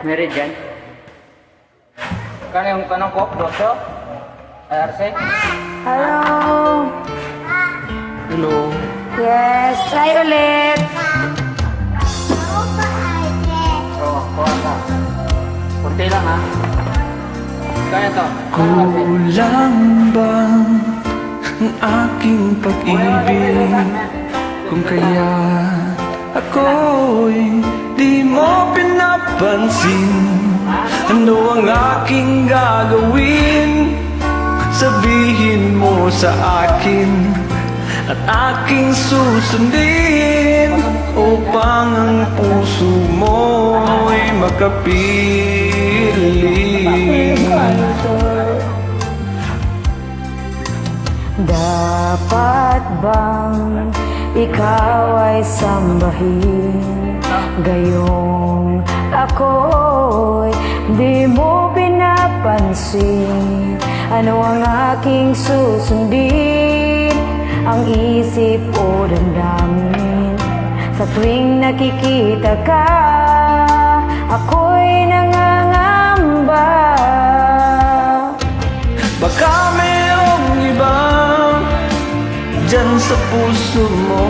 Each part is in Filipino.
Meridian. Kano yung kanong ko? Doso? ARC? Hello. Hello. Yes, try ulit. Oo, kuha ka. Kunti lang ha. Kaya to. Kulang ba ang aking pag-ibig? Kung kaya ako'y di mo pinapansin, ano ang aking gagawin? Sabihin mo sa akin at aking susundin, upang ang puso mo'y makapiling. Dapat bang ikaw ay sambahin, gayong ako'y di mo pinapansin? Ano ang aking susundin? Ang isip o damdamin? Sa tuwing nakikita ka, ako'y nangangamba. Baka mayroong iba dyan sa puso mo,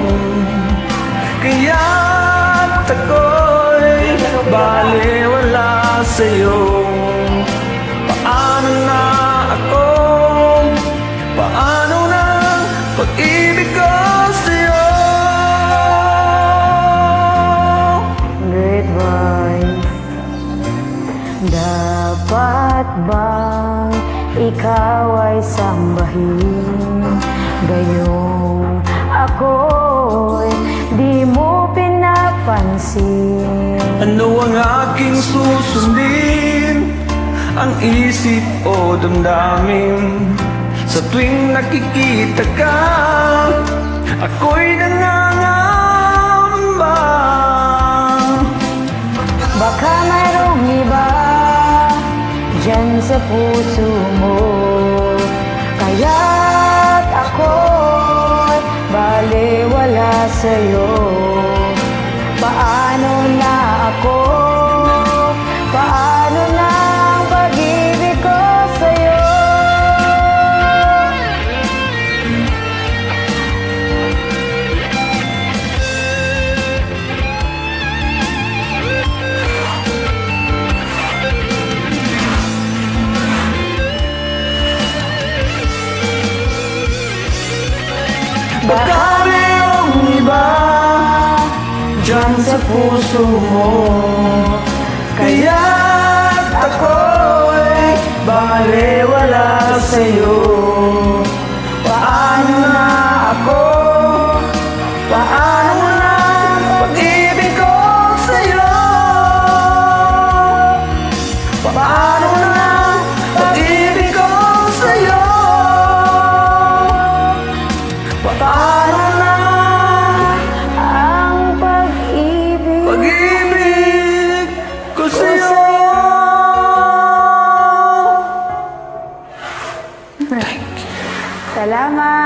kaya't ako'y baliwala sa'yo. Paano na ako? Paano na pag-ibig ko sa'yo? Great voice. Dapat bang ikaw ay sambahin, gayong ako'y di mo pinapansin? Ano ang aking susundin? Ang isip o damdamin? Sa tuwing nakikita ka, ako'y nangangamba. Baka mayroong iba dyan sa puso mo, kaya't ako'y baliwala sa'yo. Paano na ako? Paano na ang pag-ibig ko sa'yo? Baka mayroong iba dyan sa puso mo, kaya't ako'y baliwala sa'yo. Paano na ako? Paano na ang pag-ibig ko sa'yo? Paano na ang pag-ibig ko sa'yo? Paano na Ang pag-ibig pag-ibig ko sa'yo? Salamat.